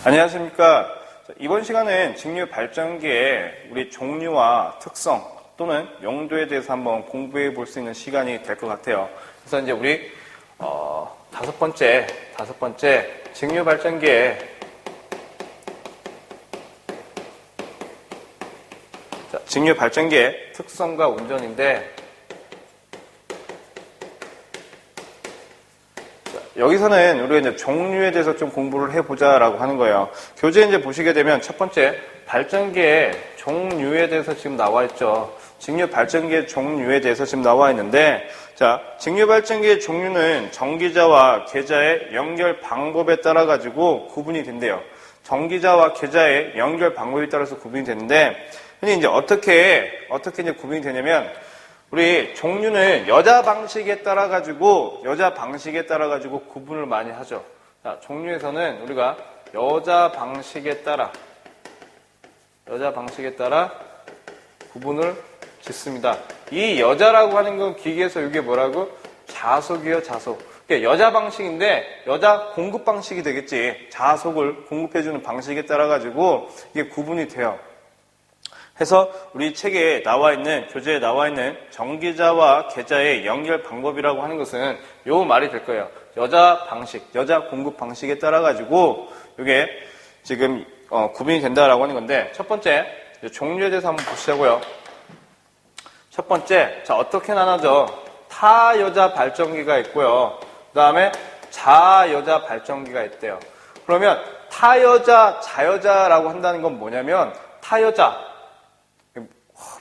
안녕하십니까. 이번 시간은 직류 발전기의 우리 종류와 특성 또는 용도에 대해서 한번 공부해 볼 수 있는 시간이 될 것 같아요. 그래서 이제 우리 다섯 번째 직류 발전기의 직류 발전기의 특성과 운전인데, 여기서는 우리가 이제 종류에 대해서 좀 공부를 해보자라고 하는 거예요. 교재 이제 보시게 되면 첫 번째 발전기의 종류에 대해서 지금 나와 있죠. 직류 발전기의 종류에 대해서 지금 나와 있는데, 자, 직류 발전기의 종류는 전기자와 계자의 연결 방법에 따라 가지고 구분이 된대요. 전기자와 계자의 연결 방법에 따라서 구분이 되는데, 근데 이제 어떻게 이제 구분이 되냐면, 우리 종류는 여자 방식에 따라 가지고 구분을 많이 하죠. 자, 종류에서는 우리가 여자 방식에 따라 구분을 짓습니다. 이 여자라고 하는 건 기계에서 이게 뭐라고? 자속이요, 자속. 그러니까 여자 방식인데 여자 공급 방식이 되겠지. 자속을 공급해주는 방식에 따라 가지고 이게 구분이 돼요. 해서 우리 책에 나와 있는, 교재에 나와 있는 전기자와 계자의 연결 방법이라고 하는 것은 요 말이 될 거예요. 여자 방식, 여자 공급 방식에 따라 가지고 이게 지금 구분이 된다라고 하는 건데, 첫 번째 종류에 대해서 한번 보시자고요. 첫 번째, 자, 어떻게 나눠져? 타여자 발전기가 있고요. 그 다음에 자여자 발전기가 있대요. 그러면 타여자, 자여자라고 한다는 건 뭐냐면, 타여자,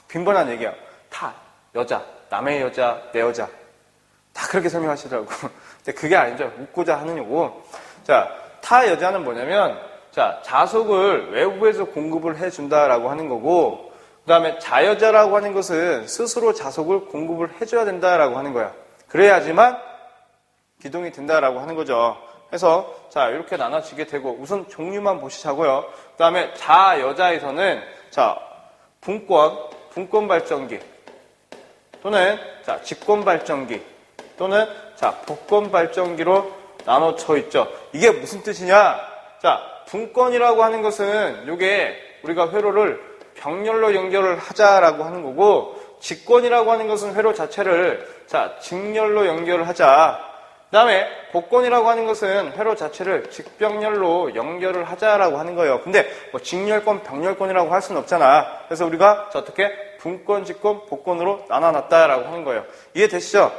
빈번한 얘기야. 타, 여자, 남의 여자, 내 여자. 다 그렇게 설명하시더라고. 근데 그게 아니죠. 묻고자 하는 요고. 자, 타 여자는 뭐냐면, 자, 자속을 외부에서 공급을 해준다라고 하는 거고, 그 다음에 자여자라고 하는 것은 스스로 자속을 공급을 해줘야 된다라고 하는 거야. 그래야지만 기동이 된다라고 하는 거죠. 그래서, 자, 이렇게 나눠지게 되고, 우선 종류만 보시자고요. 그 다음에 자여자에서는, 자, 분권 발전기 또는 자, 직권 발전기 또는 자, 복권 발전기로 나눠져 있죠. 이게 무슨 뜻이냐? 자, 분권이라고 하는 것은 이게 우리가 회로를 병렬로 연결을 하자라고 하는 거고, 직권이라고 하는 것은 회로 자체를 자, 직렬로 연결을 하자. 그 다음에 복권이라고 하는 것은 회로 자체를 직병렬로 연결을 하자라고 하는 거예요. 근데 뭐 직렬권, 병렬권이라고 할 수는 없잖아. 그래서 우리가 자, 어떻게 분권, 직권, 복권으로 나눠놨다라고 하는 거예요. 이해되시죠?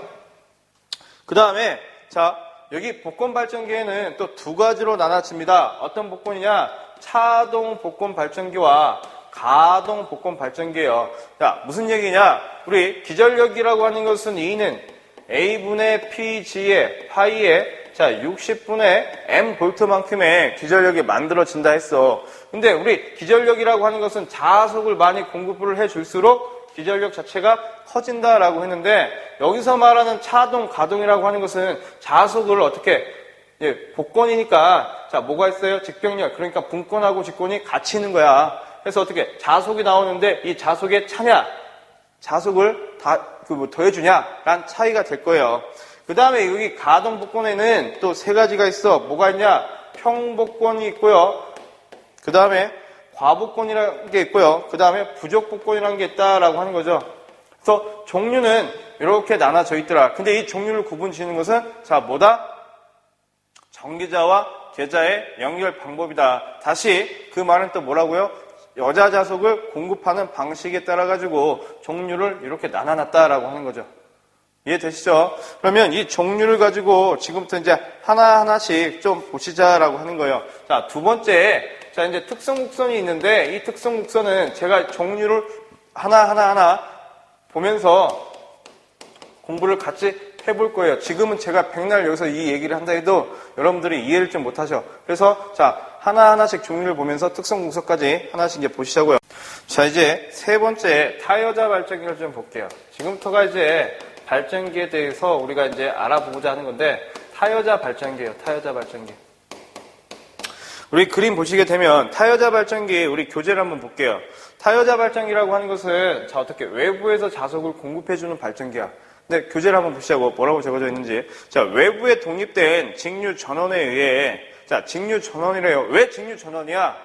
그 다음에 자, 여기 복권 발전기에는 또 두 가지로 나눠집니다. 어떤 복권이냐? 차동 복권 발전기와 가동 복권 발전기예요. 자, 무슨 얘기냐? 우리 기전력이라고 하는 것은 E는 A분의 PG의 파이에 자 60분의 M 볼트만큼의 기전력이 만들어진다 했어. 근데 우리 기전력이라고 하는 것은 자속을 많이 공급을 해줄수록 기전력 자체가 커진다라고 했는데, 여기서 말하는 차동, 가동이라고 하는 것은 자속을 어떻게, 복권이니까 자 뭐가 있어요? 직병렬. 그러니까 분권하고 직권이 같이 있는 거야. 그래서 어떻게 자속이 나오는데 이 자속의 차냐, 자속을 더해주냐라는 차이가 될 거예요. 그 다음에 여기 가동 복권에는 또 세 가지가 있어. 뭐가 있냐? 평복권이 있고요. 그 다음에 과복권이라는 게 있고요. 그 다음에 부족복권이라는 게 있다라고 하는 거죠. 그래서 종류는 이렇게 나눠져 있더라. 근데 이 종류를 구분 지는 것은 자, 뭐다? 전기자와 계자의 연결 방법이다. 다시 그 말은 또 뭐라고요? 여자 자속을 공급하는 방식에 따라 가지고 종류를 이렇게 나눠놨다라고 하는 거죠. 이해되시죠? 그러면 이 종류를 가지고 지금부터 이제 하나하나씩 좀 보시자라고 하는 거예요. 자, 두 번째, 자, 이제 특성 곡선이 있는데, 이 특성 곡선은 제가 종류를 하나 보면서 공부를 같이 해볼 거예요. 지금은 제가 백날 여기서 이 얘기를 한다 해도 여러분들이 이해를 좀 못하셔. 그래서 자, 하나하나씩 종류를 보면서 특성 곡선까지 하나씩 이제 보시자고요. 자, 이제 세 번째 타여자 발전기를 좀 볼게요. 지금부터가 이제 발전기에 대해서 우리가 이제 알아보고자 하는 건데, 타여자 발전기예요. 타여자 발전기. 우리 그림 보시게 되면 타여자 발전기 우리 교재를 한번 볼게요. 타여자 발전기라고 하는 것은 자, 어떻게 외부에서 자석을 공급해주는 발전기야. 근데 교재를 한번 보시자고 뭐라고 적어져 있는지. 자, 외부에 독립된 직류 전원에 의해 자, 직류전원이래요. 왜 직류전원이야?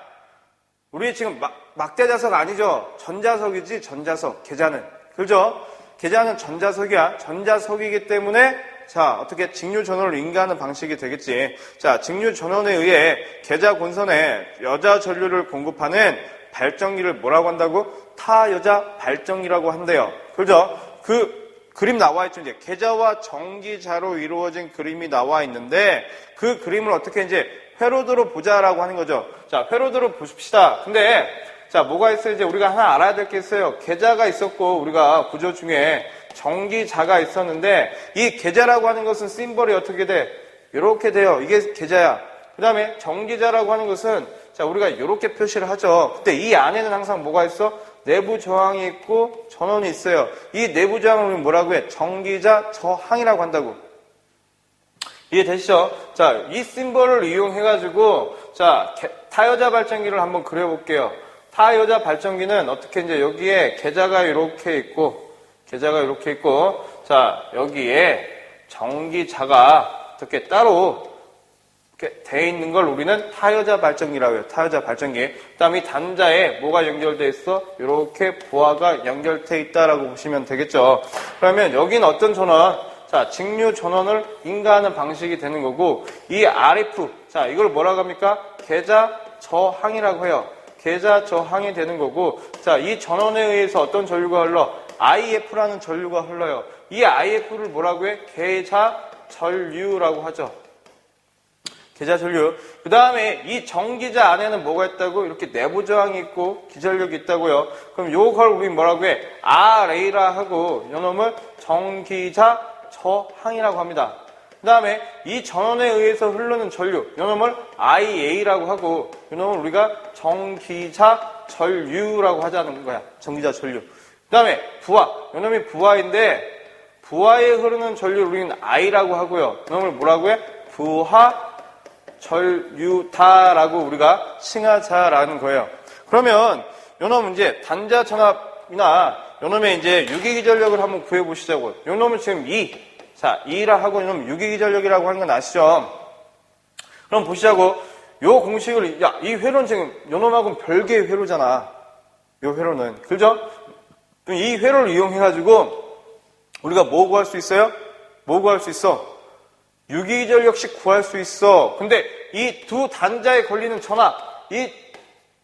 우리 지금 막대자석 아니죠? 전자석이지, 전자석. 계자는. 그죠? 계자는 전자석이야. 전자석이기 때문에 자, 어떻게 직류전원을 인가하는 방식이 되겠지. 자, 직류전원에 의해 계자 본선에 여자 전류를 공급하는 발전기를 뭐라고 한다고? 타여자 발전기라고 한대요. 그죠? 그 그림 나와 있죠. 이제 계자와 전기자로 이루어진 그림이 나와 있는데 그 그림을 어떻게 이제 회로도로 보자라고 하는 거죠. 자, 회로도로 보십시다. 근데 자, 뭐가 있어요? 이제 우리가 하나 알아야 될 게 있어요. 계자가 있었고 우리가 구조 중에 전기자가 있었는데 이 계자라고 하는 것은 심벌이 어떻게 돼? 이렇게 돼요. 이게 계자야. 그 다음에 전기자라고 하는 것은 자, 우리가 이렇게 표시를 하죠. 근데 이 안에는 항상 뭐가 있어? 내부 저항이 있고 전원이 있어요. 이 내부 저항을 우리는 뭐라고 해? 전기자 저항이라고 한다고. 이해되시죠? 자, 이 심벌을 이용해가지고 자, 타여자 발전기를 한번 그려볼게요. 타여자 발전기는 어떻게 이제 여기에 계자가 이렇게 있고 자, 여기에 전기자가 어떻게 따로 이렇게 돼 있는 걸 우리는 타여자 발전기라고 해요. 타여자 발전기. 그 다음에 이 단자에 뭐가 연결돼 있어? 이렇게 부하가 연결돼 있다라고 보시면 되겠죠. 그러면 여기는 어떤 전원? 자, 직류 전원을 인가하는 방식이 되는 거고, 이 RF, 자, 이걸 뭐라고 합니까? 계자 저항이라고 해요. 계자 저항이 되는 거고, 자, 이 전원에 의해서 어떤 전류가 흘러? IF라는 전류가 흘러요. 이 IF를 뭐라고 해? 계자 전류라고 하죠. 계자 전류. 그 다음에 이 전기자 안에는 뭐가 있다고? 이렇게 내부 저항이 있고 기전력이 있다고요. 그럼 요걸 우리 뭐라고 해? RA라 하고 요놈을 전기자 저항이라고 합니다. 그 다음에 이 전원에 의해서 흐르는 전류, 요놈을 IA라고 하고 요놈을 우리가 전기자 전류라고 하자는 거야. 전기자 전류. 그 다음에 부하, 요놈이 부하인데 부하에 흐르는 전류를 우리는 I라고 하고요. 요놈을 뭐라고 해? 부하 전류다라고 우리가 칭하자라는 거예요. 그러면 요놈은 이제 단자 전압이나 요놈의 이제 유기기전력을 한번 구해보시자고. 요놈은 지금 2. 자, 2라 하고 요놈 유기기전력이라고 하는 건 아시죠? 그럼 보시자고. 요 공식을, 야, 이 회로는 지금 요놈하고는 별개의 회로잖아. 요 회로는. 그죠? 이 회로를 이용해가지고 우리가 뭐 구할 수 있어요? 뭐 구할 수 있어? 유기전력씩 구할 수 있어. 근데 이 두 단자에 걸리는 전압, 이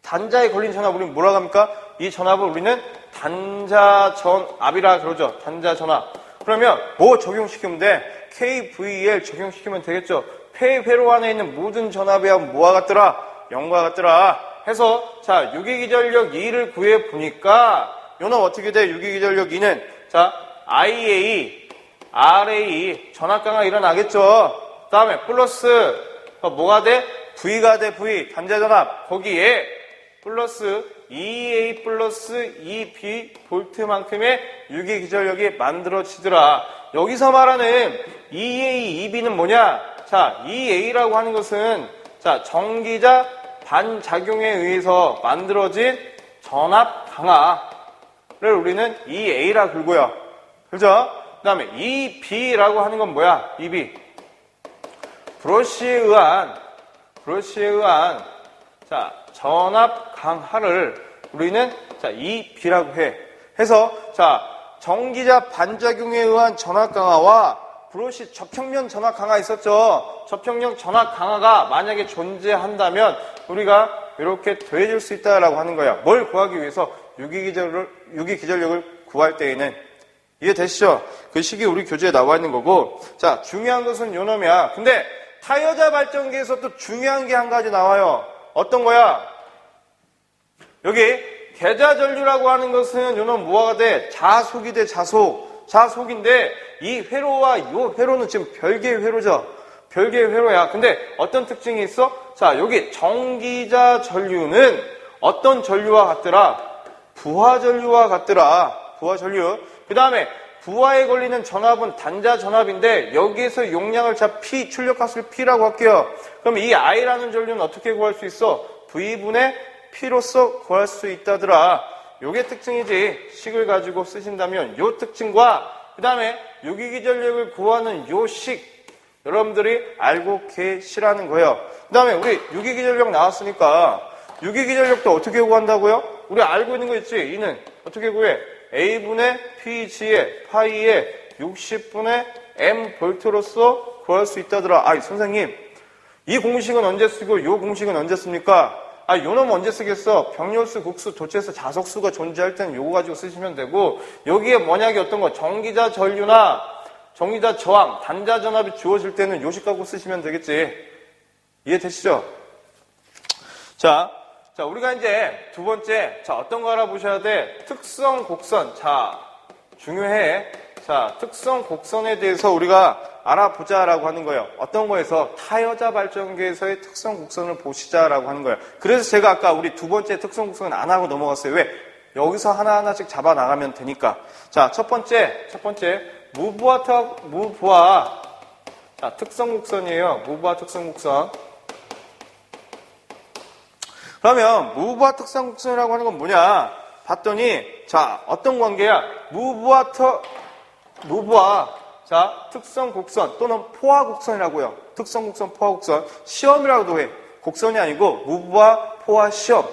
단자에 걸린 전압 우리는 뭐라고 합니까? 이 전압을 우리는 단자 전압이라 그러죠. 단자 전압. 그러면 뭐 적용시키면 돼? KVL 적용시키면 되겠죠. 폐회로 안에 있는 모든 전압에 뭐와 같더라? 0과 같더라. 해서 자, 유기기전력 2를 구해 보니까 요놈 어떻게 돼? 유기기전력 2는 자, IA, RA 전압 강화 일어나겠죠. 그 다음에 플러스 뭐가 돼? V가 돼. V 단자 전압 거기에 플러스 EA 플러스 EB 볼트만큼의 유기기전력이 만들어지더라. 여기서 말하는 EA, EB는 뭐냐? 자, EA라고 하는 것은 자, 전기자 반작용에 의해서 만들어진 전압 강화를 우리는 EA라 불고요. 그죠? 그 다음에 EB라고 하는 건 뭐야? EB. 브러쉬에 의한 자, 전압 강하를 우리는 자, EB라고 해. 해서 자, 전기자 반작용에 의한 전압 강화와 브러쉬 접촉면 전압 강화 있었죠. 접촉면 전압 강화가 만약에 존재한다면 우리가 이렇게 더해질 수 있다라고 하는 거야. 뭘 구하기 위해서? 유기기전력을 구할 때에는. 이해되시죠? 그 식이 우리 교재에 나와 있는 거고. 자, 중요한 것은 요놈이야. 근데 타여자 발전기에서 또 중요한 게 한 가지 나와요. 어떤 거야? 여기 계자전류라고 하는 것은 요놈 뭐가 돼? 자속이 돼. 자속인데 이 회로와 요 회로는 지금 별개의 회로죠. 별개의 회로야. 근데 어떤 특징이 있어? 자, 여기 전기자 전류는 어떤 전류와 같더라? 부하 전류와 같더라. 부하 전류. 그 다음에 부하에 걸리는 전압은 단자 전압인데 여기에서 용량을 자 P, 출력값을 P라고 할게요. 그럼 이 I라는 전류는 어떻게 구할 수 있어? V분의 P로서 구할 수 있다더라. 요게 특징이지. 식을 가지고 쓰신다면 요 특징과 그 다음에 유기기전력을 구하는 요 식, 여러분들이 알고 계시라는 거예요. 그 다음에 우리 유기기전력 나왔으니까 유기기전력도 어떻게 구한다고요? 우리 알고 있는 거 있지? 이는 어떻게 구해? A분의 PG의 파이의 60분의 M 볼트로서 구할 수 있다더라. 아, 선생님, 이 공식은 언제 쓰고 이 공식은 언제 씁니까? 아, 요놈 언제 쓰겠어? 병렬수, 국수, 도체수, 자석수가 존재할 때는 요거 가지고 쓰시면 되고, 여기에 만약에 어떤 거 전기자 전류나 전기자 저항, 단자 전압이 주어질 때는 요식 갖고 쓰시면 되겠지. 이해되시죠? 자, 우리가 이제 두 번째, 어떤 거 알아보셔야 돼? 특성 곡선. 자, 중요해. 자, 특성 곡선에 대해서 우리가 알아보자라고 하는 거예요. 어떤 거에서? 타여자 발전기에서의 특성 곡선을 보시자라고 하는 거예요. 그래서 제가 아까 우리 두 번째 특성 곡선 안 하고 넘어갔어요. 왜? 여기서 하나하나씩 잡아 나가면 되니까. 자, 첫 번째, 무브와 자, 특성 곡선이에요. 무브와 특성 곡선. 그러면 무브와 특성 곡선이라고 하는 건 뭐냐? 봤더니 자, 어떤 관계야? 무브와 자, 특성 곡선 또는 포화 곡선이라고요. 특성 곡선, 포화 곡선. 시험이라고도 해. 곡선이 아니고 무브와 포화 시험.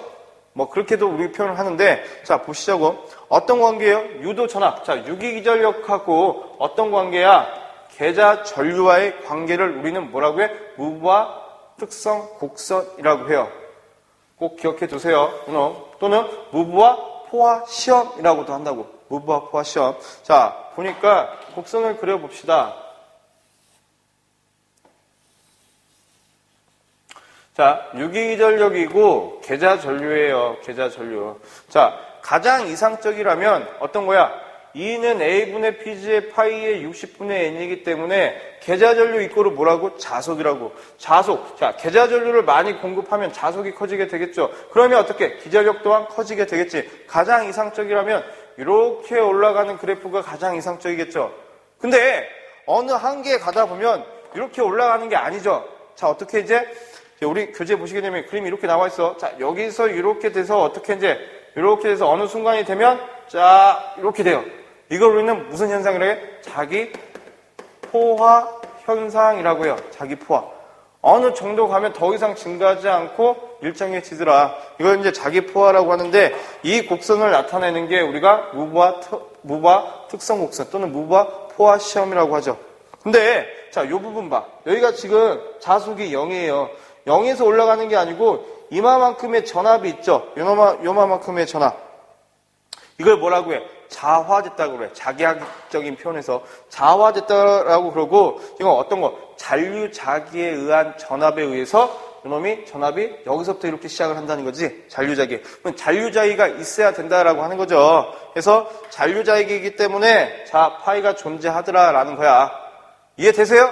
뭐 그렇게도 우리 표현을 하는데, 자, 보시자고. 어떤 관계예요? 유도 전압. 자, 유기기전력하고 어떤 관계야? 계자 전류와의 관계를 우리는 뭐라고 해? 무브와 특성 곡선이라고 해요. 꼭 기억해 두세요. 또는 무브와 포화 시험이라고도 한다고. 무브와 포화 시험. 자, 보니까 곡선을 그려봅시다. 자, 유기기전력이고 계자 전류예요. 계자 전류. 자, 가장 이상적이라면 어떤 거야? E는 A분의 PG의 파이의 60분의 N이기 때문에 계자 전류 이꼬르 뭐라고? 자속이라고. 자속. 자, 계자 전류를 많이 공급하면 자속이 커지게 되겠죠. 그러면 어떻게? 기전력 또한 커지게 되겠지. 가장 이상적이라면 이렇게 올라가는 그래프가 가장 이상적이겠죠. 근데 어느 한계에 가다 보면 이렇게 올라가는 게 아니죠. 자, 어떻게 이제 우리 교재 보시게 되면 그림이 이렇게 나와 있어. 자, 여기서 이렇게 돼서 어떻게 이제 이렇게 돼서 어느 순간이 되면 자, 이렇게 돼요. 이걸 우리는 무슨 현상이라고 해? 자기 포화 현상이라고 해요. 자기 포화. 어느 정도 가면 더 이상 증가하지 않고 일정해지더라. 이걸 이제 자기 포화라고 하는데, 이 곡선을 나타내는 게 우리가 무브와 특성 곡선 또는 무브와 포화 시험이라고 하죠. 근데 자, 요 부분 봐. 여기가 지금 자속이 0이에요. 0에서 올라가는 게 아니고 이마만큼의 전압이 있죠. 요마만큼의 전압. 이걸 뭐라고 해? 자화됐다고 그래. 자기학적인 표현에서 자화됐다라고 그러고, 이건 어떤 거? 잔류자기에 의한 전압에 의해서 이놈이 전압이 여기서부터 이렇게 시작을 한다는 거지. 잔류자기. 그럼 잔류자기가 있어야 된다라고 하는 거죠. 그래서 잔류자기이기 때문에 자, 파이가 존재하더라라는 거야. 이해되세요?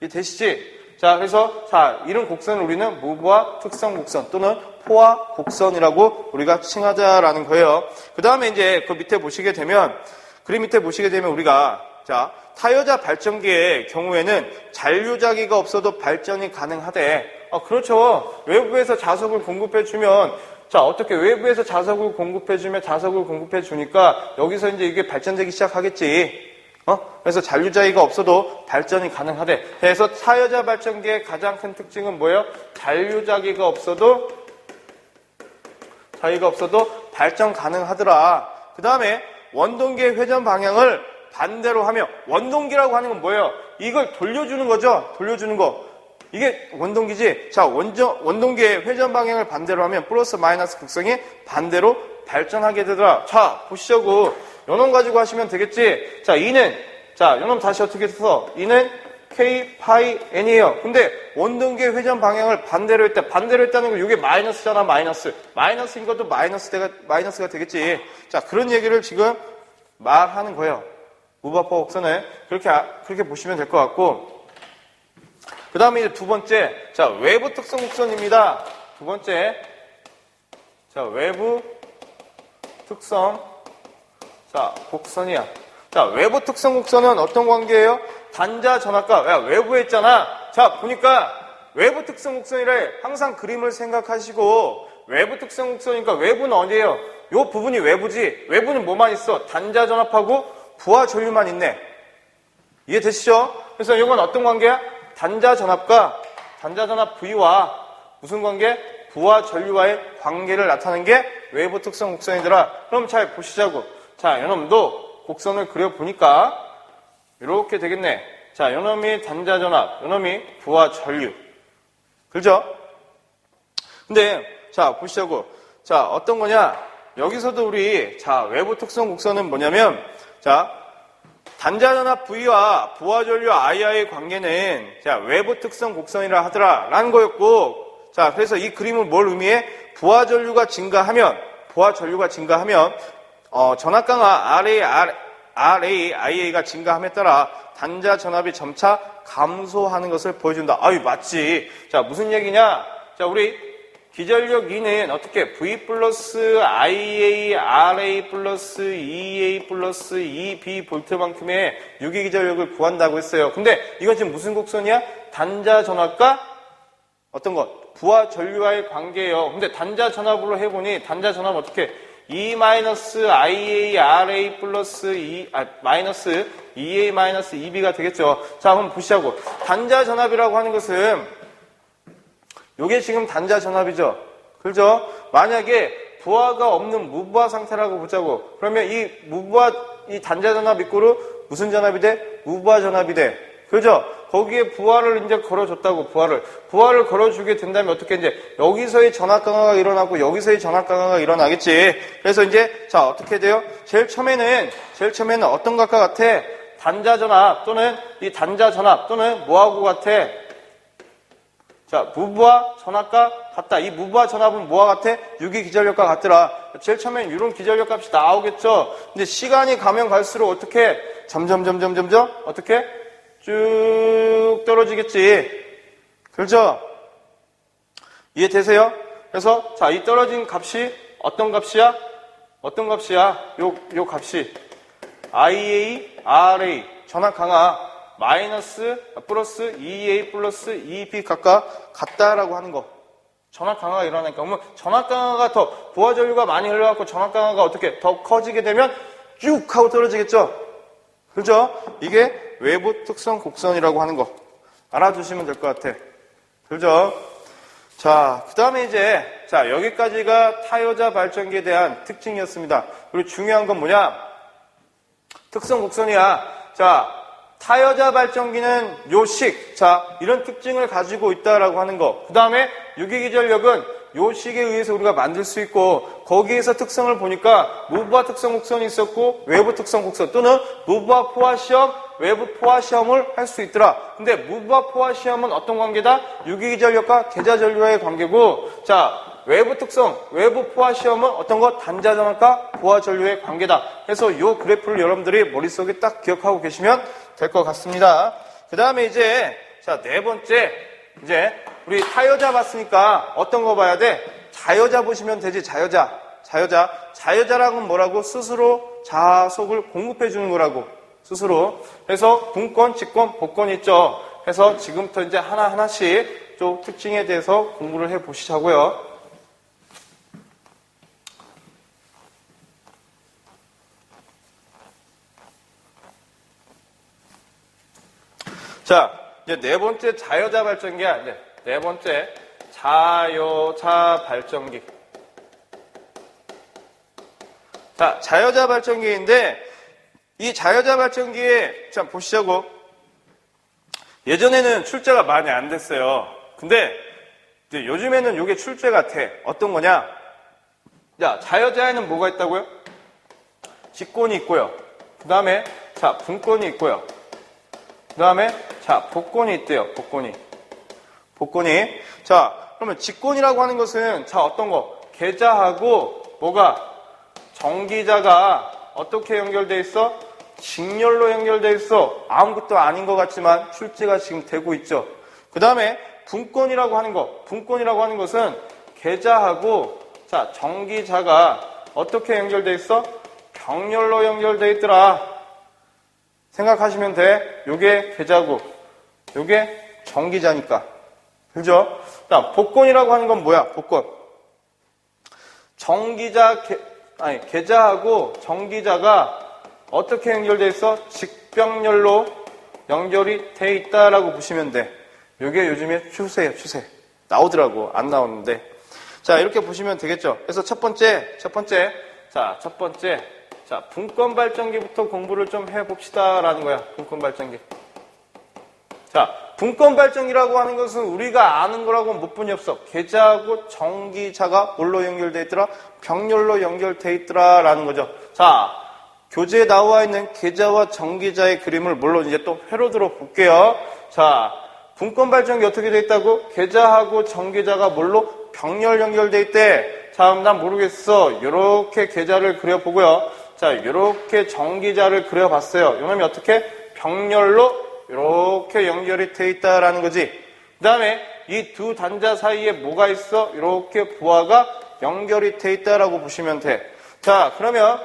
이해되시지? 자, 그래서 자, 이런 곡선을 우리는 무브와 특성 곡선 또는 포화 곡선이라고 우리가 칭하자라는 거예요. 그 다음에 이제 그 밑에 보시게 되면, 그림 밑에 보시게 되면 우리가 자, 타여자 발전기의 경우에는 잔류자기가 없어도 발전이 가능하대. 그렇죠. 외부에서 자석을 공급해주면, 자, 어떻게 외부에서 자석을 공급해주니까 여기서 이제 이게 발전되기 시작하겠지. 그래서 잔류자기가 없어도 발전이 가능하대. 그래서 타여자 발전기의 가장 큰 특징은 뭐예요? 잔류자기가 없어도 발전 가능하더라. 그 다음에 원동기의 회전 방향을 반대로 하며, 원동기라고 하는 건 뭐예요? 이걸 돌려주는 거죠. 돌려주는 거. 이게 원동기지. 자, 원동기의 회전 방향을 반대로 하면 플러스 마이너스 극성이 반대로 발전하게 되더라. 자, 보시자고. 요놈 가지고 하시면 되겠지. 자, 요놈 다시 어떻게 써서? E는 K 파이 N이에요. 근데 원동기의 회전 방향을 반대로 했다는 거, 이게 마이너스잖아, 마이너스인 것도 마이너스가 되겠지. 자, 그런 얘기를 지금 말하는 거예요. 무브와 포화 곡선을 그렇게 보시면 될 것 같고, 그 다음에 이제 두 번째, 자, 외부 특성 곡선입니다. 두 번째, 자, 외부 특성, 자, 곡선이야. 자, 외부 특성 곡선은 어떤 관계예요? 단자 전압과, 야, 외부에 있잖아. 자, 보니까 외부 특성 곡선이래. 항상 그림을 생각하시고, 외부 특성 곡선이니까 외부는 어디예요? 요 부분이 외부지. 외부는 뭐만 있어? 단자 전압하고 부하 전류만 있네. 이해되시죠? 그래서 이건 어떤 관계야? 단자 전압과 단자 전압 V와 무슨 관계? 부하 전류와의 관계를 나타내는 게 외부 특성 곡선이더라. 그럼 잘 보시자고. 자, 요놈도 곡선을 그려보니까 이렇게 되겠네. 자, 요놈이 단자 전압, 요놈이 부하 전류. 그죠? 근데 자, 보시자고. 자, 어떤 거냐? 여기서도 우리 자, 외부 특성 곡선은 뭐냐면 자, 단자 전압 V와 부하 전류 I와의 관계는 자, 외부 특성 곡선이라 하더라 라는 거였고, 자, 그래서 이 그림은 뭘 의미해? 부하 전류가 증가하면 전압 강화 RAIA가 증가함에 따라 단자 전압이 점차 감소하는 것을 보여준다. 아유, 맞지. 자, 무슨 얘기냐? 자, 우리 기전력 E는 어떻게? V 플러스 IA, RA 플러스 EA 플러스 EB 볼트만큼의 유기 기전력을 구한다고 했어요. 근데 이건 지금 무슨 곡선이야? 단자 전압과 어떤 것? 부하 전류와의 관계예요. 근데 단자 전압으로 해보니 단자 전압 어떻게? E-IA, RA 플러스 마이너스 EA 마이너스 EB가 되겠죠. 자, 한번 보시자고. 단자 전압이라고 하는 것은 요게 지금 단자 전압이죠. 그렇죠? 만약에 부하가 없는 무부하 상태라고 보자고. 그러면 이 단자 전압 이꼬르 무슨 전압이 돼? 무부하 전압이 돼. 그죠? 거기에 부하를 이제 걸어줬다고, 부하를 걸어주게 된다면 어떻게 이제 여기서의 전압 강화가 일어나고 여기서의 전압 강화가 일어나겠지. 그래서 이제 자, 어떻게 돼요? 제일 처음에는 어떤 것과 같아? 단자 전압 또는 이 단자 전압 또는 뭐하고 같아? 자, 무부하 전압과 같다. 이 무부하 전압은 뭐와 같아? 유기 기전력과 같더라. 제일 처음엔 이런 기전력 값이 나오겠죠. 근데 시간이 가면 갈수록 어떻게? 점점 어떻게? 쭉 떨어지겠지. 그렇죠? 이해되세요? 그래서 자, 이 떨어진 값이 어떤 값이야? 요 값이 IA, RA 전압 강화 마이너스 플러스 EA 플러스 EB 각각 같다라고 하는 거. 전압 강화가 일어나니까. 그러면 전압 강화가 더 부하 전류가 많이 흘러갖고 전압 강화가 어떻게 더 커지게 되면 쭉 하고 떨어지겠죠? 그렇죠? 이게 외부 특성 곡선이라고 하는 거 알아두시면 될 것 같아. 그렇죠? 자, 그 다음에 이제 자, 여기까지가 타여자 발전기에 대한 특징이었습니다. 그리고 중요한 건 뭐냐? 특성 곡선이야. 자, 타여자 발전기는 요식, 자, 이런 특징을 가지고 있다라고 하는 거. 그 다음에 유기기전력은 요식에 의해서 우리가 만들 수 있고, 거기에서 특성을 보니까 무부하 특성 곡선이 있었고, 외부 특성 곡선 또는 무부하 포화 시험, 외부 포화 시험을 할 수 있더라. 근데 무부하 포화 시험은 어떤 관계다? 유기기전력과 계좌전류와의 관계고, 자, 외부 특성, 외부 포화 시험은 어떤 것? 단자 전압과 부하 전류의 관계다. 그래서 이 그래프를 여러분들이 머릿속에 딱 기억하고 계시면 될 것 같습니다. 그 다음에 이제, 자, 네 번째, 이제, 우리 타여자 봤으니까 어떤 거 봐야 돼? 자여자 보시면 되지, 자여자. 자여자라는 건 뭐라고? 스스로 자속을 공급해 주는 거라고. 스스로. 그래서 분권, 직권, 복권 있죠. 그래서 지금부터 이제 하나하나씩 좀 특징에 대해서 공부를 해 보시자고요. 자, 이제 네 번째 자여자 발전기야. 이제 네 번째 자여자 발전기. 자, 자여자 발전기인데 이 자여자 발전기에 자 보시자고. 예전에는 출제가 많이 안 됐어요. 근데 이제 요즘에는 이게 출제가 돼. 어떤 거냐? 자, 자여자에는 뭐가 있다고요? 직권이 있고요. 그 다음에 자 분권이 있고요. 그 다음에 자 복권이 있대요. 복권이. 자, 그러면 직권이라고 하는 것은 자 어떤 거? 계좌하고 뭐가? 전기자가 어떻게 연결돼 있어? 직렬로 연결돼 있어. 아무것도 아닌 것 같지만 출제가 지금 되고 있죠. 그 다음에 분권이라고 하는 것은 계좌하고 자 전기자가 어떻게 연결돼 있어? 병렬로 연결돼 있더라. 생각하시면 돼. 요게 계좌고 요게 전기자니까. 그죠? 자, 복권이라고 하는 건 뭐야? 복권. 계좌하고 전기자가 어떻게 연결돼 있어? 직병렬로 연결이 돼 있다라고 보시면 돼. 이게 요즘에 추세예요, 추세. 나오더라고. 안 나오는데. 자, 이렇게 보시면 되겠죠. 그래서 첫 번째. 자, 분권 발전기부터 공부를 좀 해봅시다. 라는 거야. 분권 발전기. 자, 분권 발전기라고 하는 것은 우리가 아는 거라고 못 분이 없어. 계좌하고 전기자가 뭘로 연결돼 있더라? 병렬로 연결돼 있더라. 라는 거죠. 자, 교재에 나와 있는 계좌와 전기자의 그림을 물론 이제 또 회로 들어 볼게요. 자, 분권 발전기 어떻게 돼 있다고? 계좌하고 전기자가 뭘로? 병렬 연결돼 있대. 자, 난 모르겠어. 요렇게 계좌를 그려보고요. 자, 요렇게 전기자를 그려봤어요. 요놈이 어떻게? 병렬로 이렇게 연결이 돼 있다라는 거지. 그 다음에 이 두 단자 사이에 뭐가 있어? 이렇게 부하가 연결이 돼 있다라고 보시면 돼. 자, 그러면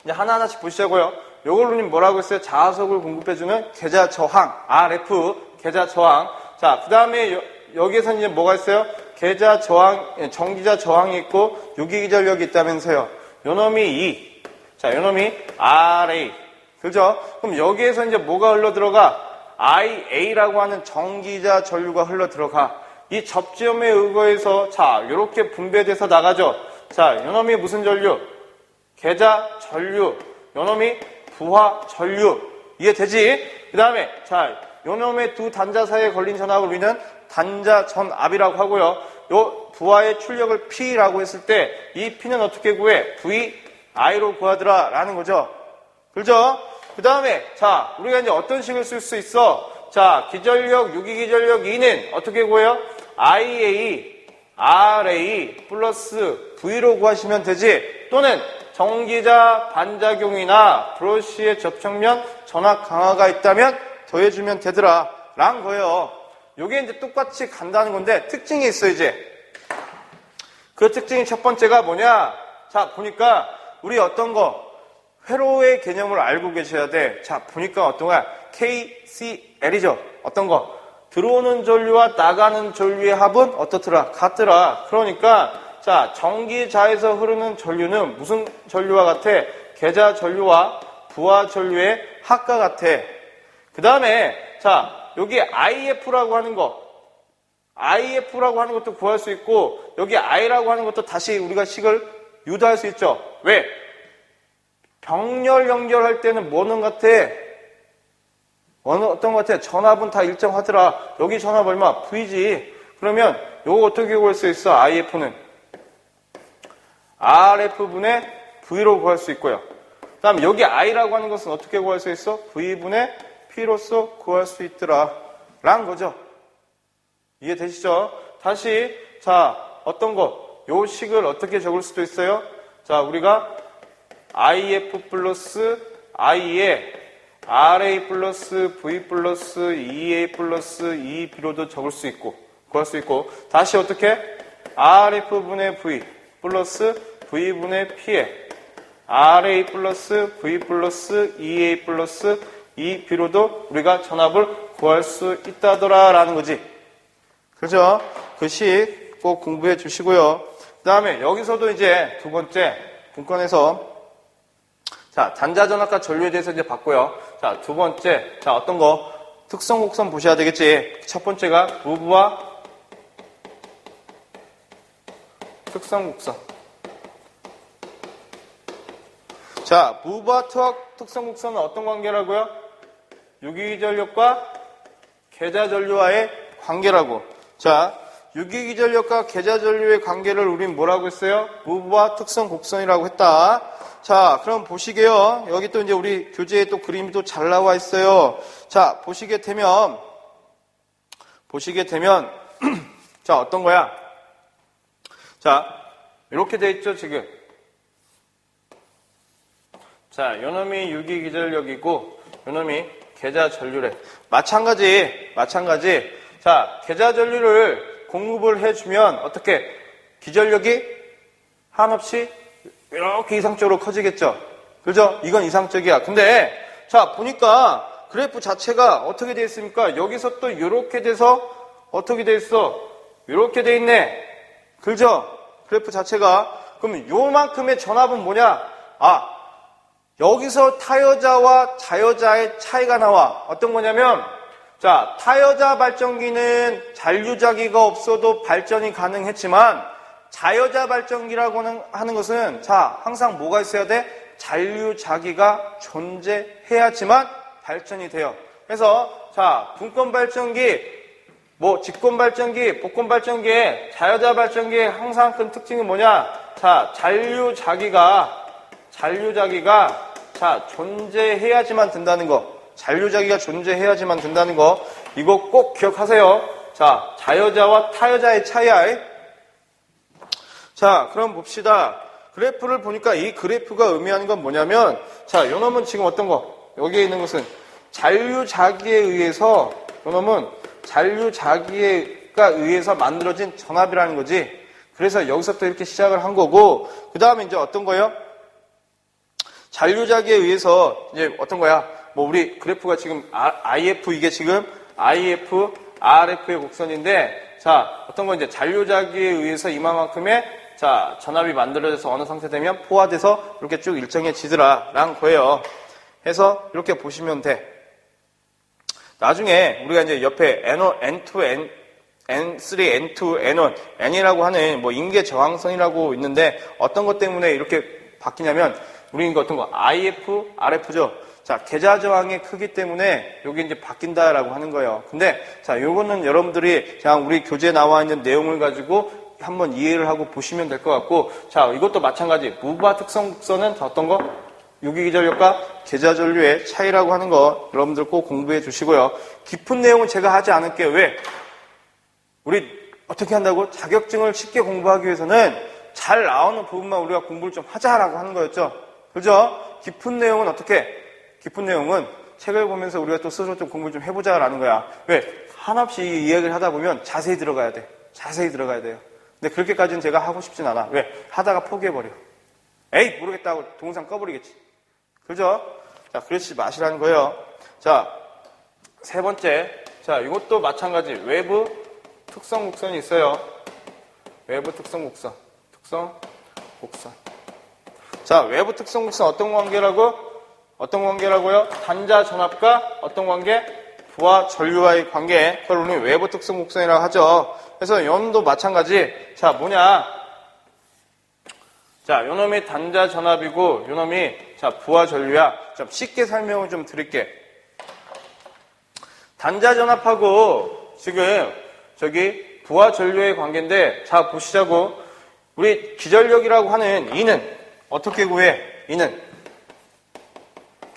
이제 하나하나씩 보시자고요. 요걸로님 뭐라고 했어요? 자속을 공급해주는 계좌 저항, RF, 계좌 저항. 자, 그 다음에 여기에서 이제 뭐가 있어요? 계좌 저항, 전기자 저항이 있고 유기기전력이 있다면서요. 요놈이 E. 자, 요놈이 RA. 그죠? 그럼 여기에서 이제 뭐가 흘러 들어가? IA라고 하는 전기자 전류가 흘러 들어가. 이 접지점에 의거해서 자, 요렇게 분배돼서 나가죠. 자, 요놈이 무슨 전류? 계좌 전류. 요놈이 부하 전류. 이해되지? 그 다음에 자, 요놈의 두 단자 사이에 걸린 전압을 우리는 단자 전압이라고 하고요. 요 부하의 출력을 P라고 했을 때 이 P는 어떻게 구해? VI로 구하더라 라는 거죠. 그죠? 그 다음에 자, 우리가 이제 어떤 식을 쓸 수 있어? 자, 기전력, 유기기전력 E는 어떻게 구해요? IA, RA 플러스 V로 구하시면 되지. 또는 전기자 반작용이나 브러쉬의 접촉면 전압 강화가 있다면 더해주면 되더라 라는 거예요. 요게 이제 똑같이 간다는 건데 특징이 있어 이제. 그 특징이 첫 번째가 뭐냐? 자, 보니까 우리 어떤 거 회로의 개념을 알고 계셔야 돼. 자, 보니까 어떤 거야? KCL이죠. 어떤 거? 들어오는 전류와 나가는 전류의 합은 어떻더라? 같더라. 그러니까 자, 전기자에서 흐르는 전류는 무슨 전류와 같아? 계좌 전류와 부하 전류의 합과 같아. 그 다음에 자, 여기 IF라고 하는 거, IF라고 하는 것도 구할 수 있고 여기 I라고 하는 것도 다시 우리가 식을 유도할 수 있죠. 왜? 병렬 연결할 때는 뭐는 같아? 어떤 것 같아? 전압은 다 일정하더라. 여기 전압 얼마? V지. 그러면 요거 어떻게 구할 수 있어? IF는 RF분의 V로 구할 수 있고요. 그 다음 여기 I라고 하는 것은 어떻게 구할 수 있어? V분의 P로서 구할 수 있더라 라는 거죠. 이해되시죠? 다시 자, 어떤 거? 요 식을 어떻게 적을 수도 있어요? 자, 우리가 IF 플러스 I에 RA 플러스 V 플러스 EA 플러스 EB로도 적을 수 있고 구할 수 있고 다시 어떻게? RF분의 V 플러스 V분의 P에 RA 플러스 V 플러스 EA 플러스 EB로도 우리가 전압을 구할 수 있다더라 라는 거지. 그죠? 그 식 꼭 공부해 주시고요. 그 다음에 여기서도 이제 두 번째 분권에서 자, 단자전압과 전류에 대해서 이제 봤고요. 자, 두 번째, 자, 어떤 거? 특성 곡선 보셔야 되겠지. 첫 번째가 무브와 특성 곡선. 자, 무브와 특성 곡선은 어떤 관계라고요? 유기전력과 계좌전류와의 관계라고. 자, 유기기전력과 계좌전류의 관계를 우린 뭐라고 했어요? 무브와 특성 곡선이라고 했다. 자, 그럼 보시게요. 여기 또 이제 우리 교재에 또 그림이 또 잘 나와 있어요. 자, 보시게 되면, 자, 어떤 거야? 자, 이렇게 돼 있죠, 지금. 자, 요놈이 유기기전력이고, 요놈이 계좌전류래. 마찬가지. 자, 계좌전류를 공급을 해주면, 어떻게? 기전력이 한없이 이렇게 이상적으로 커지겠죠. 그죠? 이건 이상적이야. 근데 자, 보니까 그래프 자체가 어떻게 되어 있습니까? 여기서 또 이렇게 돼서 어떻게 되어 있어? 이렇게 되어 있네. 그죠? 그래프 자체가. 그럼 요만큼의 전압은 뭐냐? 아, 여기서 타여자와 자여자의 차이가 나와. 어떤 거냐면 자, 타여자 발전기는 잔류자기가 없어도 발전이 가능했지만 자여자 발전기라고 하는 것은 자, 항상 뭐가 있어야 돼? 잔류자기가 존재해야지만 발전이 돼요. 그래서 자, 분권 발전기, 직권 발전기, 복권 발전기의 자여자 발전기의 항상 큰 특징은 뭐냐? 자, 잔류자기가 자, 존재해야지만 된다는 거. 잔류자기가 존재해야지만 된다는 거. 이거 꼭 기억하세요. 자, 자여자와 타여자의 차이야. 자, 그럼 봅시다. 그래프를 보니까 이 그래프가 의미하는 건 뭐냐면, 자, 요놈은 지금 어떤 거? 여기에 있는 것은 잔류자기에 의해서, 요놈은 잔류자기가 의해서 만들어진 전압이라는 거지. 그래서 여기서부터 이렇게 시작을 한 거고, 그 다음에 이제 어떤 거예요? 잔류자기에 의해서 이제 어떤 거야? 우리 그래프가 지금 IF, 이게 지금 IF, RF의 곡선인데, 자, 어떤 거 이제 잔류자기에 의해서 이만큼의 자, 전압이 만들어져서 어느 상태 되면 포화돼서 이렇게 쭉 일정해지더라라는 거예요. 해서 이렇게 보시면 돼. 나중에 우리가 이제 옆에 N1, N2, N3, N2, N1, N이라고 하는 인계 저항선이라고 있는데 어떤 것 때문에 이렇게 바뀌냐면 우리 이거 어떤 거 IF, RF죠. 자, 계좌 저항의 크기 때문에 여기 이제 바뀐다라고 하는 거예요. 근데 자, 요거는 여러분들이 그냥 우리 교재에 나와 있는 내용을 가지고 한번 이해를 하고 보시면 될 것 같고, 자, 이것도 마찬가지. 무바 특성 곡선은 어떤 거? 유기기전력과 계좌전류의 차이라고 하는 거 여러분들 꼭 공부해 주시고요. 깊은 내용은 제가 하지 않을게요. 왜? 우리 어떻게 한다고? 자격증을 쉽게 공부하기 위해서는 잘 나오는 부분만 우리가 공부를 좀 하자라고 하는 거였죠. 그죠? 깊은 내용은 어떻게? 깊은 내용은 책을 보면서 우리가 또 스스로 좀 공부를 좀 해보자라는 거야. 왜? 한없이 이야기를 하다 보면 자세히 들어가야 돼. 자세히 들어가야 돼요. 근데 그렇게까지는 제가 하고 싶진 않아. 왜? 하다가 포기해버려. 에이, 모르겠다고 동영상 꺼버리겠지. 그죠? 자, 그러지 마시라는 거예요. 자, 세 번째. 자, 이것도 마찬가지. 외부 특성 곡선이 있어요. 외부 특성 곡선. 자, 외부 특성 곡선 어떤 관계라고? 어떤 관계라고요? 단자 전압과 어떤 관계? 부하 전류와의 관계. 그걸 우리 외부 특성 곡선이라고 하죠. 그래서 요놈도 마찬가지. 자, 뭐냐? 자, 요놈이 단자 전압이고 요놈이 자, 부하 전류야. 좀 쉽게 설명을 좀 드릴게. 단자 전압하고 지금 저기 부하 전류의 관계인데, 자, 보시자고. 우리 기전력이라고 하는 E는 어떻게 구해? E는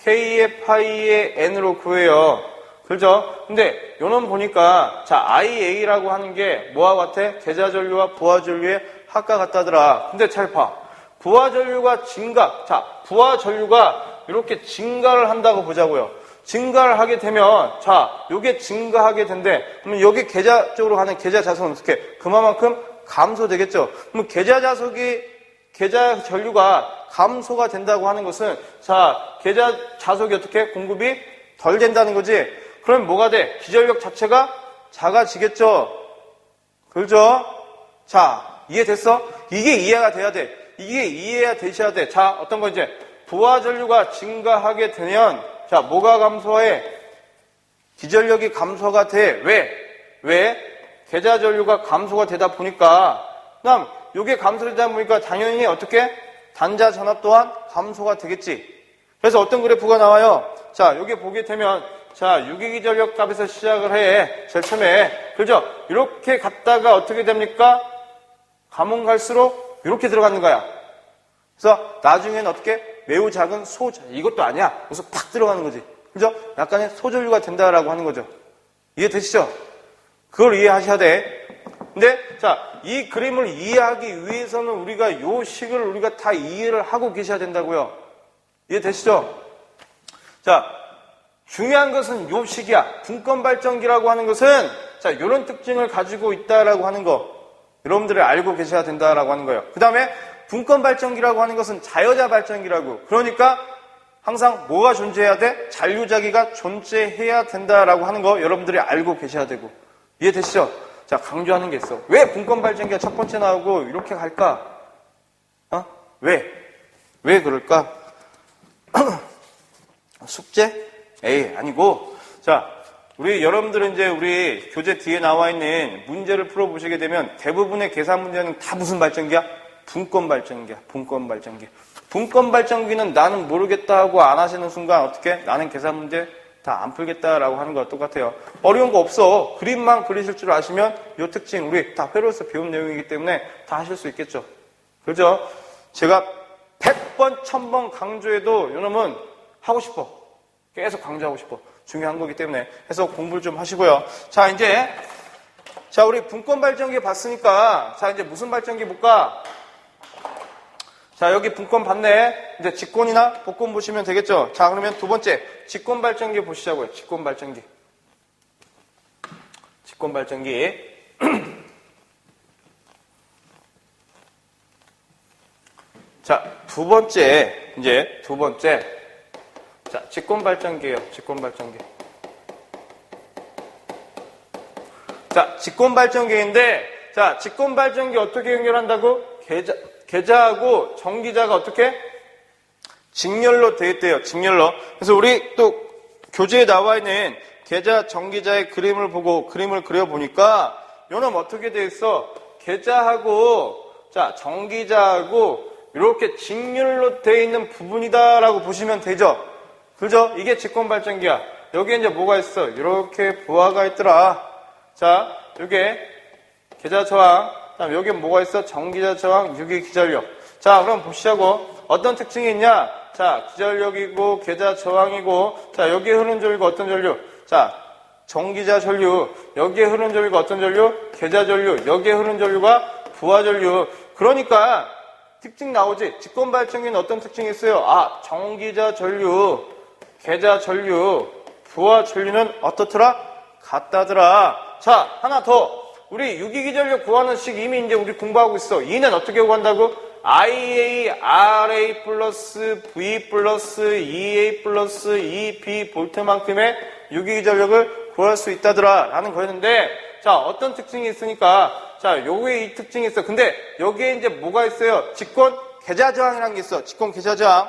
K의 파이의 N으로 구해요. 그죠? 근데 요놈 보니까 자, IA라고 하는 게 뭐와 같아? 계좌전류와 부하전류의 합과 같다더라. 근데 잘 봐. 부하전류가 증가. 자, 부하전류가 이렇게 증가를 한다고 보자고요. 증가를 하게 되면 자, 요게 증가하게 된대. 그러면 여기 계좌 쪽으로 가는 계좌 자석은 어떻게? 그만큼 감소되겠죠. 그럼 계좌 전류가 감소가 된다고 하는 것은 자, 계좌 자석이 어떻게? 공급이 덜 된다는 거지. 그럼 뭐가 돼? 기전력 자체가 작아지겠죠. 그죠? 자, 이해됐어? 이게 이해가 돼야 돼. 이게 이해가 되셔야 돼. 자, 어떤 거 이제 부하 전류가 증가하게 되면 자, 뭐가 감소해? 기전력이 감소가 돼. 왜? 계좌 전류가 감소가 되다 보니까 그다음 요게 감소되다 보니까 당연히 어떻게? 단자 전압 또한 감소가 되겠지. 그래서 어떤 그래프가 나와요? 자, 여기 보게 되면 자, 유기기전력 값에서 시작을 해. 제일 처음에. 그죠? 이렇게 갔다가 어떻게 됩니까? 가면 갈수록 이렇게 들어가는 거야. 그래서 나중에는 어떻게? 매우 작은 이것도 아니야. 그래서 팍 들어가는 거지. 그죠? 약간의 소전류가 된다라고 하는 거죠. 이해되시죠? 그걸 이해하셔야 돼. 근데 자, 이 그림을 이해하기 위해서는 우리가 요 식을 우리가 다 이해를 하고 계셔야 된다고요. 이해되시죠? 자, 중요한 것은 요 식이야. 분권 발전기라고 하는 것은 자, 요런 특징을 가지고 있다라고 하는 거 여러분들이 알고 계셔야 된다라고 하는 거예요. 그 다음에 분권 발전기라고 하는 것은 자여자 발전기라고. 그러니까 항상 뭐가 존재해야 돼? 잔류자기가 존재해야 된다라고 하는 거 여러분들이 알고 계셔야 되고. 이해되시죠? 자, 강조하는 게 있어. 왜 분권 발전기가 첫 번째 나오고 이렇게 갈까? 왜 그럴까? 숙제? 에이, 아니고. 자, 우리 여러분들은 이제 우리 교재 뒤에 나와 있는 문제를 풀어보시게 되면 대부분의 계산 문제는 다 무슨 발전기야? 분권 발전기야. 분권 발전기. 분권 발전기는 나는 모르겠다 하고 안 하시는 순간 어떻게? 나는 계산 문제 다 안 풀겠다라고 하는 거와 똑같아요. 어려운 거 없어. 그림만 그리실 줄 아시면 이 특징 우리 다 회로에서 배운 내용이기 때문에 다 하실 수 있겠죠. 그렇죠? 제가 100번, 1000번 강조해도 이놈은 하고 싶어. 계속 강조하고 싶어. 중요한 거기 때문에 해서 공부를 좀 하시고요. 자, 이제 우리 분권 발전기 봤으니까 자, 이제 무슨 발전기 볼까? 자, 여기 분권 봤네. 이제 직권이나 복권 보시면 되겠죠. 자, 그러면 두 번째 직권 발전기 보시자고요. 직권 발전기. 직권 발전기. 자, 두 번째. 자, 직권 발전기예요. 직권 발전기. 자, 직권 발전기인데, 자, 직권 발전기 어떻게 연결한다고? 계좌하고 정기자가 어떻게? 직렬로 되어 있대요. 직렬로. 그래서 우리 또 교재에 나와 있는 계좌, 정기자의 그림을 보고 그림을 그려보니까 요놈 어떻게 되어 있어? 계좌하고, 자, 정기자하고 이렇게 직렬로 되어 있는 부분이다라고 보시면 되죠. 그죠? 이게 직권 발전기야. 여기에 이제 뭐가 있어? 이렇게 부하가 있더라. 자, 요게 계좌 저항. 다음 여기 뭐가 있어? 정기자 저항, 유기 기전력. 자, 그럼 보시자고. 어떤 특징이 있냐? 자, 기전력이고 계좌 저항이고. 자, 여기에 흐르는 전류가 어떤 전류? 자, 정기자 전류. 여기에 흐르는 전류가 어떤 전류? 계좌 전류. 여기에 흐르는 전류가 부하 전류. 그러니까 특징 나오지? 직권 발전기는 어떤 특징이 있어요? 아, 정기자 전류, 계좌 전류, 부하 전류는 어떻더라? 같다더라. 자, 하나 더. 우리 유기기전력 구하는 식 이미 이제 우리 공부하고 있어. E는 어떻게 구한다고? IA, RA 플러스 V 플러스 EA 플러스 EB 볼트만큼의 유기기전력을 구할 수 있다더라. 라는 거였는데, 자, 어떤 특징이 있으니까, 자, 요게 이 특징이 있어. 근데 여기에 이제 뭐가 있어요? 직권 계좌 저항이라는 게 있어. 직권 계좌 저항.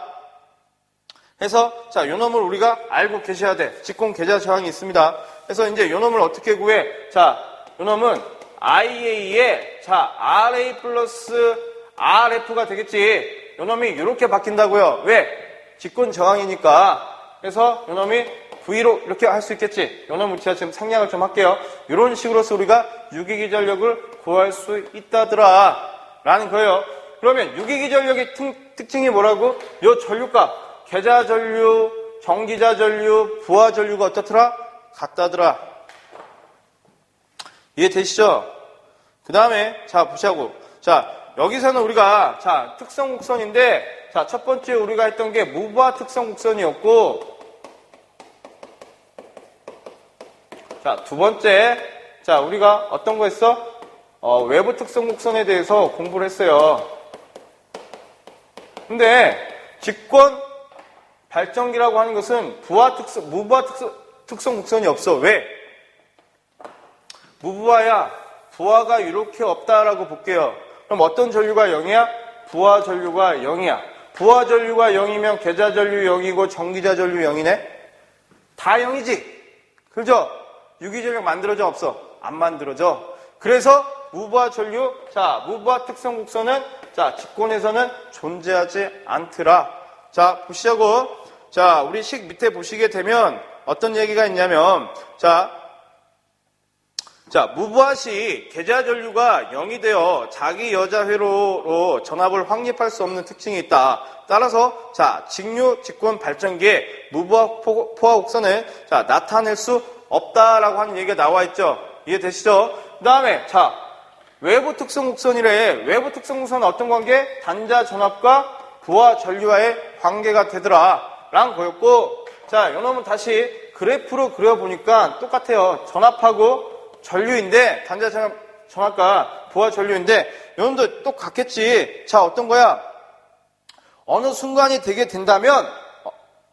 해서, 자, 요 놈을 우리가 알고 계셔야 돼. 직권 계좌 저항이 있습니다. 그래서 이제 요 놈을 어떻게 구해? 자, 요 놈은 IA에, 자, RA 플러스 RF가 되겠지. 요 놈이 이렇게 바뀐다고요. 왜? 직권 저항이니까. 그래서 요 놈이 V로 이렇게 할 수 있겠지. 요 놈을 제가 지금 생략을 좀 할게요. 이런 식으로서 우리가 유기기전력을 구할 수 있다더라. 라는 거예요. 그러면 유기기전력의 특징이 뭐라고? 요 전류값. 계좌 전류, 정기자 전류, 부하 전류가 어떻더라? 같다더라. 이해되시죠? 그 다음에, 자, 보시자고. 자, 여기서는 우리가, 자, 특성 곡선인데, 자, 첫 번째 우리가 했던 게 무부하 특성 곡선이었고, 자, 두 번째, 자, 우리가 어떤 거 했어? 외부 특성 곡선에 대해서 공부를 했어요. 근데, 직권 발전기라고 하는 것은 무부하 특성 곡선이 없어. 왜? 무부하야. 부하가 이렇게 없다라고 볼게요. 그럼 어떤 전류가 0이야? 부하 전류가 0이야. 부하 전류가 0이면 계좌 전류 0이고 정기자 전류 0이네? 다 0이지? 그죠? 유기전력 만들어져 없어? 안 만들어져. 그래서 무부하 전류, 자, 무부하 특성 곡선은, 자, 직권에서는 존재하지 않더라. 자, 보시자고. 자, 우리 식 밑에 보시게 되면 어떤 얘기가 있냐면, 자, 무부하 시 계좌 전류가 0이 되어 자기 여자 회로로 전압을 확립할 수 없는 특징이 있다. 따라서, 자, 직류 직권 발전기에 무부하 포화 곡선을, 자, 나타낼 수 없다라고 하는 얘기가 나와 있죠. 이해되시죠? 그 다음에, 자, 외부 특성 곡선이래. 외부 특성 곡선은 어떤 관계? 단자 전압과 부하 전류와의 관계가 되더라. 라는 거였고, 자, 이놈은 다시 그래프로 그려보니까 똑같아요. 전압하고 전류인데, 단자 전압과 부하 전류인데, 이놈도 똑같겠지. 자, 어떤 거야? 어느 순간이 되게 된다면,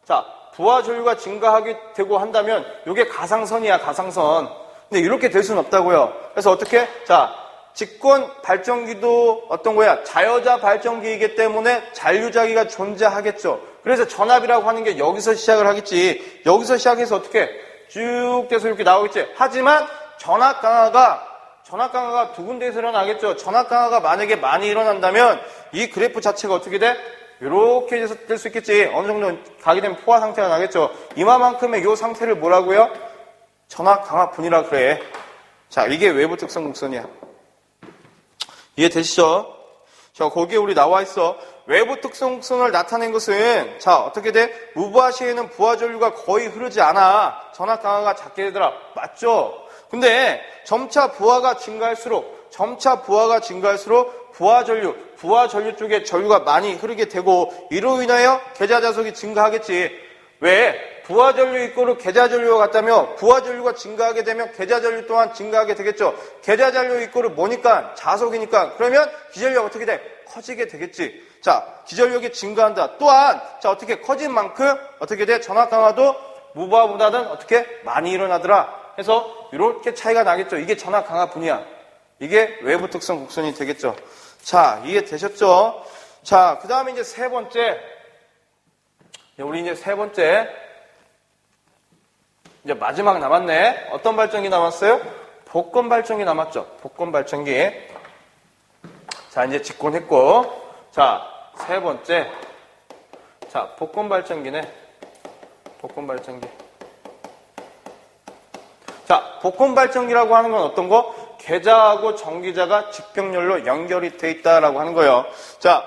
자, 부하 전류가 증가하게 되고 한다면, 이게 가상선이야, 가상선. 근데 이렇게 될 수는 없다고요. 그래서 어떻게? 자, 직권 발전기도 어떤 거야? 자여자 발전기이기 때문에 잔류자기가 존재하겠죠. 그래서 전압이라고 하는 게 여기서 시작을 하겠지. 여기서 시작해서 어떻게? 쭉 돼서 이렇게 나오겠지. 하지만 전압 강화가 두 군데에서 일어나겠죠. 전압 강화가 만약에 많이 일어난다면 이 그래프 자체가 어떻게 돼? 이렇게 될 수 있겠지. 어느 정도 가게 되면 포화 상태가 나겠죠. 이마만큼의 이 상태를 뭐라고요? 전압 강화분이라 그래. 자, 이게 외부 특성 곡선이야. 이해되시죠? 자, 거기에 우리 나와 있어. 외부 특성 곡선을 나타낸 것은, 자, 어떻게 돼? 무부하 시에는 부하 전류가 거의 흐르지 않아. 전압 강화가 작게 되더라. 맞죠? 근데 점차 부하가 증가할수록 부하 전류 쪽에 전류가 많이 흐르게 되고, 이로 인하여 계좌 자속이 증가하겠지. 왜? 부하 전류 이꼬르 계좌 전류가 같다며 부하 전류가 증가하게 되면 계좌 전류 또한 증가하게 되겠죠. 계좌 전류 이꼬르 뭐니까? 자속이니까. 그러면 기전력 어떻게 돼? 커지게 되겠지. 자, 기전력이 증가한다. 또한 자, 어떻게 커진 만큼 어떻게 돼? 전압 강화도 무부하보다는 어떻게 많이 일어나더라. 해서 이렇게 차이가 나겠죠. 이게 전압 강화분이야. 이게 외부 특성 곡선이 되겠죠. 자, 이해되셨죠? 자, 그 다음에 이제 세 번째. 이제 마지막 남았네. 어떤 발전기 남았어요? 복권 발전기 남았죠. 복권 발전기. 자, 이제 직권했고. 자, 세 번째. 자, 복권 발전기네. 복권 발전기. 자, 복권 발전기라고 하는 건 어떤 거? 계좌하고 전기자가 직병렬로 연결이 돼 있다라고 하는 거예요. 자,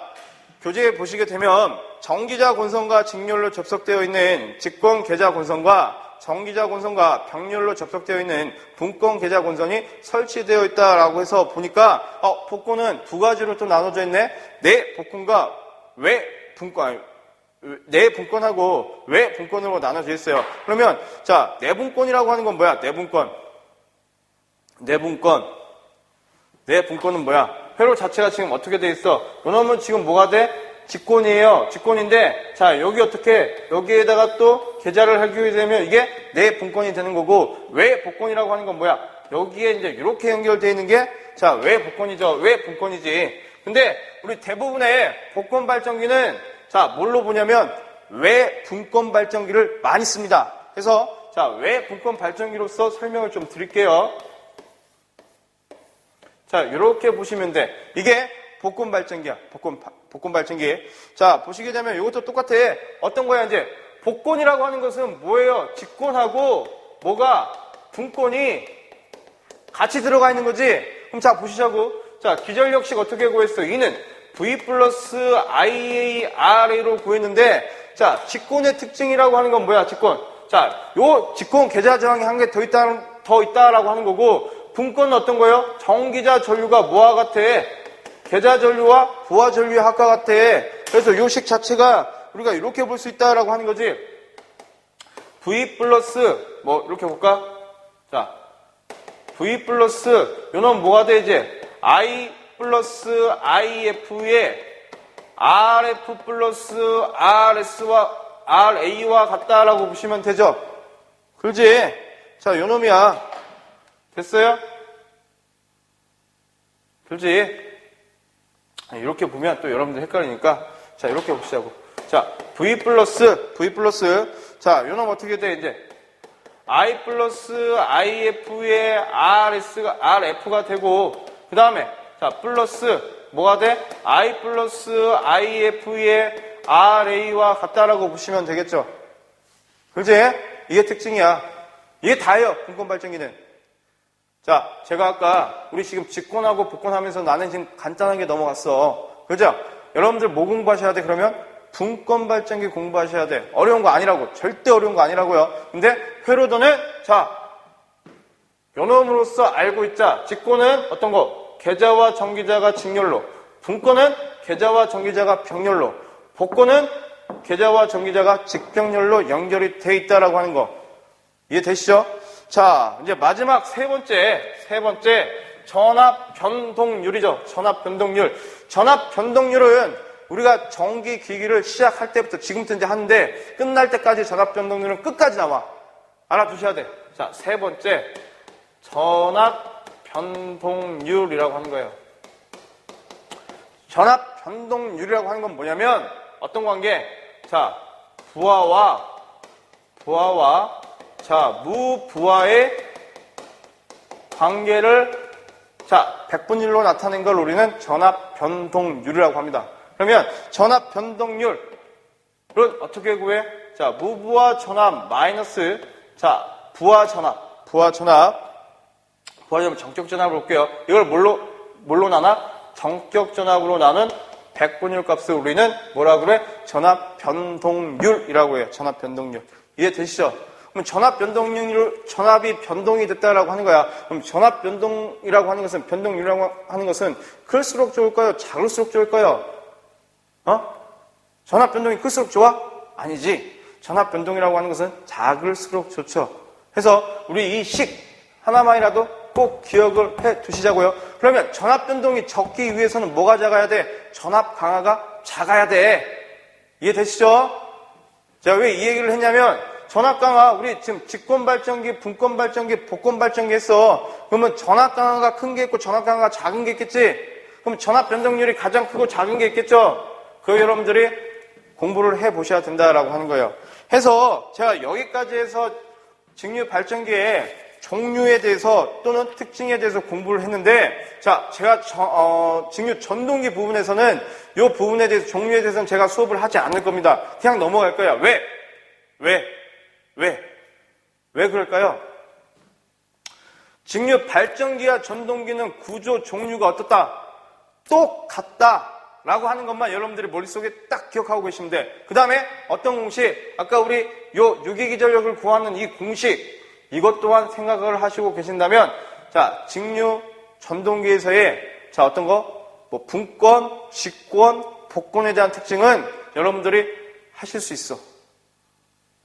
교재에 보시게 되면 전기자 본선과 직렬로 접속되어 있는 직권 계좌 본선과 전기자 본선과 병렬로 접속되어 있는 분권 계좌 본선이 설치되어 있다라고 해서 보니까 복권은 두 가지로 또 나눠져 있네. 내 복권과 외 분권, 내 분권하고 외 분권으로 나눠져 있어요. 그러면 자, 내분권이라고 하는 건 뭐야? 내분권은 뭐야? 회로 자체가 지금 어떻게 돼 있어? 요놈은 지금 뭐가 돼? 직권이에요. 직권인데, 자, 여기 어떻게, 여기에다가 또 계좌를 하게 되면 이게 내 분권이 되는 거고, 외 복권이라고 하는 건 뭐야? 여기에 이제 이렇게 연결되어 있는 게, 자, 외 복권이죠. 외 분권이지. 근데 우리 대부분의 복권 발전기는, 자, 뭘로 보냐면, 외 분권 발전기를 많이 씁니다. 그래서, 자, 외 분권 발전기로서 설명을 좀 드릴게요. 자, 이렇게 보시면 돼. 이게 복권 발전기야. 복권 발전기. 자, 보시게 되면 이것도 똑같아. 어떤 거야, 이제? 복권이라고 하는 것은 뭐예요? 직권하고 뭐가? 분권이 같이 들어가 있는 거지? 그럼 자, 보시자고. 자, 기전력식 어떻게 구했어? 이는 V 플러스 IARA로 구했는데, 자, 직권의 특징이라고 하는 건 뭐야, 직권? 자, 요 직권 계좌 저항이 한 개 더 있다라고 하는 거고, 분권은 어떤 거예요? 전기자 전류가 뭐와 같아? 계좌 전류와 부하 전류의 합과 같아. 그래서 요 식 자체가 우리가 이렇게 볼 수 있다라고 하는 거지. V 플러스, 뭐, 이렇게 볼까? 자, V 플러스, 요놈 뭐가 돼, 이제? I 플러스 IF에 RF 플러스 RA와 같다라고 보시면 되죠? 그렇지? 자, 요놈이야. 됐어요? 그렇지? 이렇게 보면 또 여러분들 헷갈리니까, 자, 이렇게 보시자고. 자, V 플러스. 자, 요놈 어떻게 돼, 이제? I 플러스 IF에 RF가 되고, 그 다음에, 자, 플러스, 뭐가 돼? I 플러스 IF에 RA와 같다라고 보시면 되겠죠? 그렇지? 이게 특징이야. 이게 다예요, 분권 발전기는. 자, 제가 아까 우리 지금 직권하고 복권하면서 나는 지금 간단하게 넘어갔어. 그죠? 여러분들 뭐 공부하셔야 돼? 그러면 분권 발전기 공부하셔야 돼. 어려운 거 아니라고. 절대 어려운 거 아니라고요. 근데 회로도는 자, 요놈으로서 알고 있자. 직권은 어떤 거? 계좌와 전기자가 직렬로. 분권은 계좌와 전기자가 병렬로. 복권은 계좌와 전기자가 직병렬로 연결이 돼 있다라고 하는 거. 이해되시죠? 자, 이제 마지막 세 번째, 전압 변동률이죠. 전압 변동률. 전압 변동률은 우리가 전기 기기를 시작할 때부터 지금부터 이제 하는데 끝날 때까지 전압 변동률은 끝까지 나와. 알아두셔야 돼. 자, 세 번째, 전압 변동률이라고 하는 거예요. 전압 변동률이라고 하는 건 뭐냐면 어떤 관계? 자, 부하와 자, 무부하의 관계를 자, 백분율로 나타낸 걸 우리는 전압 변동률이라고 합니다. 그러면 전압 변동률은 어떻게 구해? 자, 무부하 전압 마이너스 자, 부하 전압 정격 전압으로 볼게요. 이걸 뭘로 나눠? 정격 전압으로 나눈 백분율 값을 우리는 뭐라 그래? 전압 변동률이라고 해요. 전압 변동률. 이해되시죠? 그럼 전압이 변동이 됐다라고 하는 거야. 그럼 전압 변동이라고 하는 것은, 변동률이라고 하는 것은 클수록 좋을까요? 작을수록 좋을까요? 전압 변동이 클수록 좋아? 아니지. 전압 변동이라고 하는 것은 작을수록 좋죠. 그래서 우리 이 식 하나만이라도 꼭 기억을 해 두시자고요. 그러면 전압 변동이 적기 위해서는 뭐가 작아야 돼? 전압 강화가 작아야 돼. 이해되시죠? 제가 왜 이 얘기를 했냐면, 전압 강화, 우리 지금 직권 발전기, 분권 발전기, 복권 발전기 했어. 그러면 전압 강화가 큰 게 있고 전압 강화가 작은 게 있겠지? 그럼 전압 변동률이 가장 크고 작은 게 있겠죠? 그 여러분들이 공부를 해 보셔야 된다라고 하는 거예요. 해서 제가 여기까지 해서 직류 발전기의 종류에 대해서 또는 특징에 대해서 공부를 했는데, 자, 제가 직류 전동기 부분에서는 이 부분에 대해서, 종류에 대해서는 제가 수업을 하지 않을 겁니다. 그냥 넘어갈 거야. 왜 그럴까요? 직류 발전기와 전동기는 구조 종류가 어떻다? 똑같다라고 하는 것만 여러분들이 머릿속에 딱 기억하고 계시면 돼. 그 다음에 어떤 공식? 아까 우리 요 유기기전력을 구하는 이 공식, 이것 또한 생각을 하시고 계신다면, 자, 직류 전동기에서의 자, 어떤 거? 뭐 분권, 직권, 복권에 대한 특징은 여러분들이 하실 수 있어.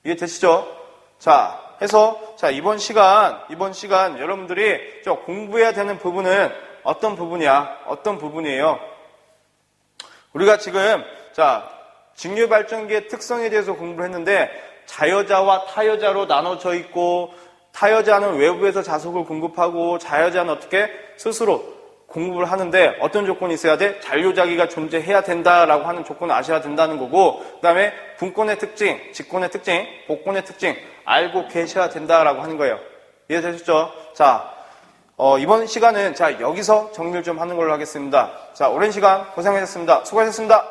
이해되시죠? 자, 해서 자, 이번 시간 여러분들이 저 공부해야 되는 부분은 어떤 부분이에요? 우리가 지금 자, 직류 발전기의 특성에 대해서 공부를 했는데, 자여자와 타여자로 나눠져 있고, 타여자는 외부에서 자속을 공급하고, 자여자는 어떻게 스스로 공급을 하는데 어떤 조건이 있어야 돼? 잔류자기가 존재해야 된다라고 하는 조건을 아셔야 된다는 거고, 그 다음에 분권의 특징, 직권의 특징, 복권의 특징 알고 계셔야 된다라고 하는 거예요. 이해되셨죠? 자, 이번 시간은 자, 여기서 정리를 좀 하는 걸로 하겠습니다. 자, 오랜 시간 고생하셨습니다. 수고하셨습니다.